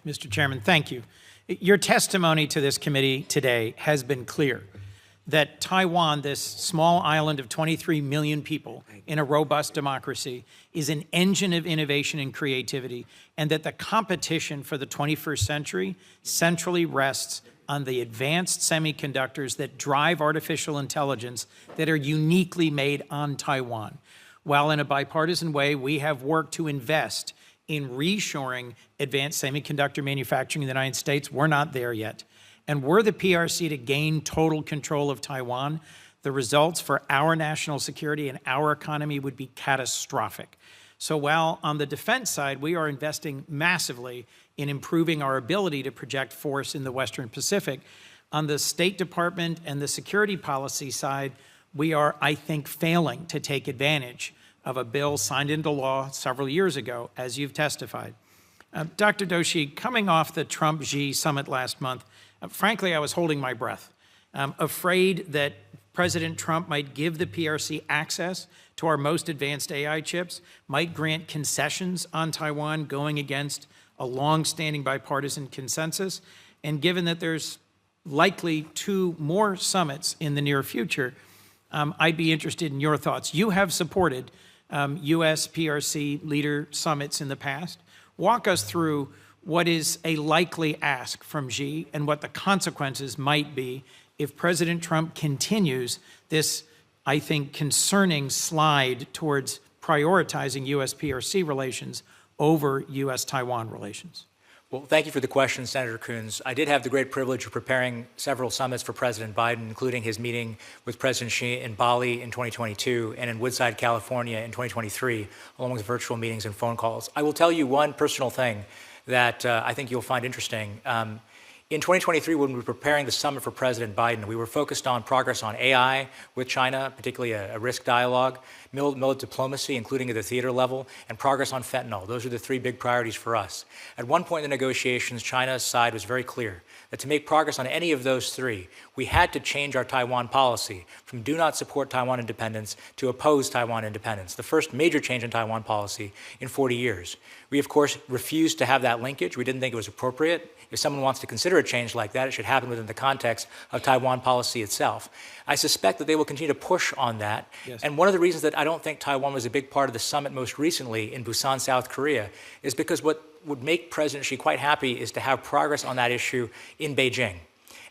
Mr. Chairman, thank you. Your testimony to this committee today has been clear that Taiwan, this small island of 23 million people in a robust democracy, is an engine of innovation and creativity, and that the competition for the 21st century centrally rests on the advanced semiconductors that drive artificial intelligence that are uniquely made on Taiwan. While in a bipartisan way, we have worked to invest in reshoring advanced semiconductor manufacturing in the United States, we're not there yet. And were the PRC to gain total control of Taiwan, the results for our national security and our economy would be catastrophic. So while on the defense side, we are investing massively in improving our ability to project force in the Western Pacific, on the State Department and the security policy side, we are, I think, failing to take advantage of a bill signed into law several years ago, as you've testified. Dr. Doshi, coming off the Trump-Xi summit last month, frankly, I was holding my breath, afraid that President Trump might give the PRC access to our most advanced AI chips, might grant concessions on Taiwan going against a long-standing bipartisan consensus, and given that there's likely 2 more summits in the near future, I'd be interested in your thoughts. You have supported U.S. PRC leader summits in the past. Walk us through what is a likely ask from Xi and what the consequences might be if President Trump continues this, I think, concerning slide towards prioritizing U.S. PRC relations over U.S.-Taiwan relations. Well, thank you for the question, Senator Coons. I did have the great privilege of preparing several summits for President Biden, including his meeting with President Xi in Bali in 2022 and in Woodside, California in 2023, along with virtual meetings and phone calls. I will tell you one personal thing that I think you'll find interesting. In 2023, when we were preparing the summit for President Biden, we were focused on progress on AI with China, particularly a risk dialogue, military diplomacy, including at the theater level, and progress on fentanyl. Those are the 3 big priorities for us. At one point in the negotiations, China's side was very clear that to make progress on any of those 3, we had to change our Taiwan policy from do not support Taiwan independence to oppose Taiwan independence, the first major change in Taiwan policy in 40 years. We, of course, refused to have that linkage. We didn't think it was appropriate. If someone wants to consider a change like that, it should happen within the context of Taiwan policy itself. I suspect that they will continue to push on that. Yes. And one of the reasons that I don't think Taiwan was a big part of the summit most recently in Busan, South Korea, is because what would make President Xi quite happy is to have progress on that issue in Beijing.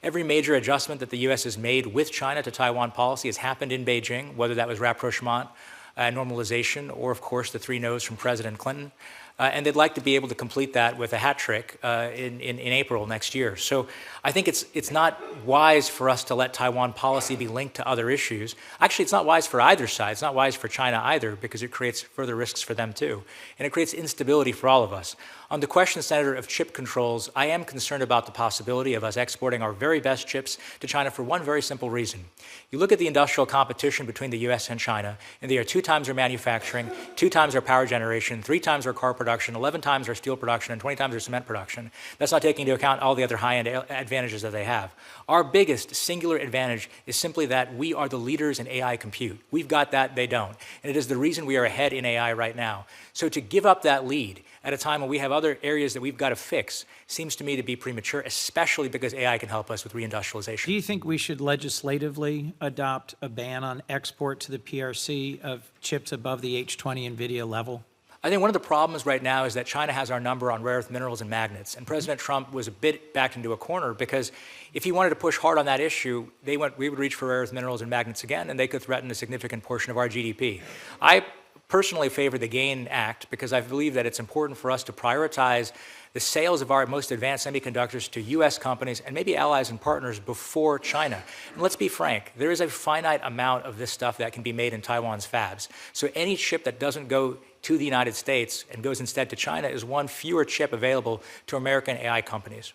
Every major adjustment that the U.S. has made with China to Taiwan policy has happened in Beijing, whether that was rapprochement, normalization, or, of course, the 3 no's from President Clinton. And they'd like to be able to complete that with a hat trick in April next year. So I think it's not wise for us to let Taiwan policy be linked to other issues. Actually, it's not wise for either side. It's not wise for China either, because it creates further risks for them too. And it creates instability for all of us. On the question, Senator, of chip controls, I am concerned about the possibility of us exporting our very best chips to China for one very simple reason. You look at the industrial competition between the U.S. and China, and they are 2 times our manufacturing, 2 times our power generation, 3 times our car production, 11 times our steel production, and 20 times our cement production. That's not taking into account all the other high-end advantages that they have. Our biggest singular advantage is simply that we are the leaders in AI compute. We've got that, they don't. And it is the reason we are ahead in AI right now. So to give up that lead at a time when we have other areas that we've got to fix seems to me to be premature, especially because AI can help us with reindustrialization. Do you think we should legislatively adopt a ban on export to the PRC of chips above the H20 NVIDIA level? I think one of the problems right now is that China has our number on rare earth minerals and magnets. And President Trump was a bit backed into a corner because if he wanted to push hard on that issue, we would reach for rare earth minerals and magnets again, and they could threaten a significant portion of our GDP. I personally favor the GAIN Act because I believe that it's important for us to prioritize the sales of our most advanced semiconductors to U.S. companies and maybe allies and partners before China. And let's be frank, there is a finite amount of this stuff that can be made in Taiwan's fabs. So any chip that doesn't go to the United States and goes instead to China is one fewer chip available to American AI companies.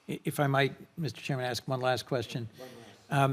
If I might, Mr. Chairman, ask one last question.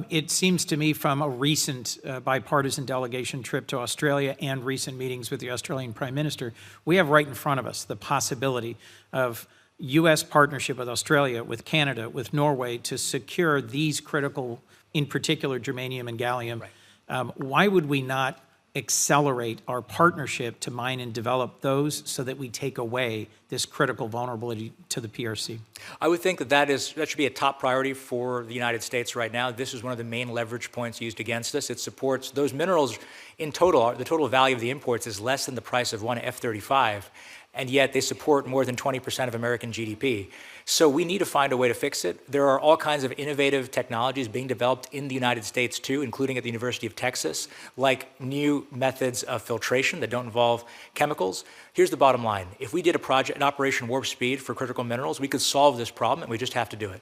It seems to me from a recent bipartisan delegation trip to Australia and recent meetings with the Australian Prime Minister, we have right in front of us the possibility of U.S. partnership with Australia, with Canada, with Norway to secure these critical, in particular, germanium and gallium. Right. Why would we not accelerate our partnership to mine and develop those so that we take away this critical vulnerability to the PRC? I would think that should be a top priority for the United States right now. This is one of the main leverage points used against us. It supports those minerals in total. The total value of the imports is less than the price of one F-35, and yet they support more than 20% of American GDP. So we need to find a way to fix it. There are all kinds of innovative technologies being developed in the United States too, including at the University of Texas, like new methods of filtration that don't involve chemicals. Here's the bottom line. If we did an Operation Warp Speed for critical minerals, we could solve this problem, and we just have to do it.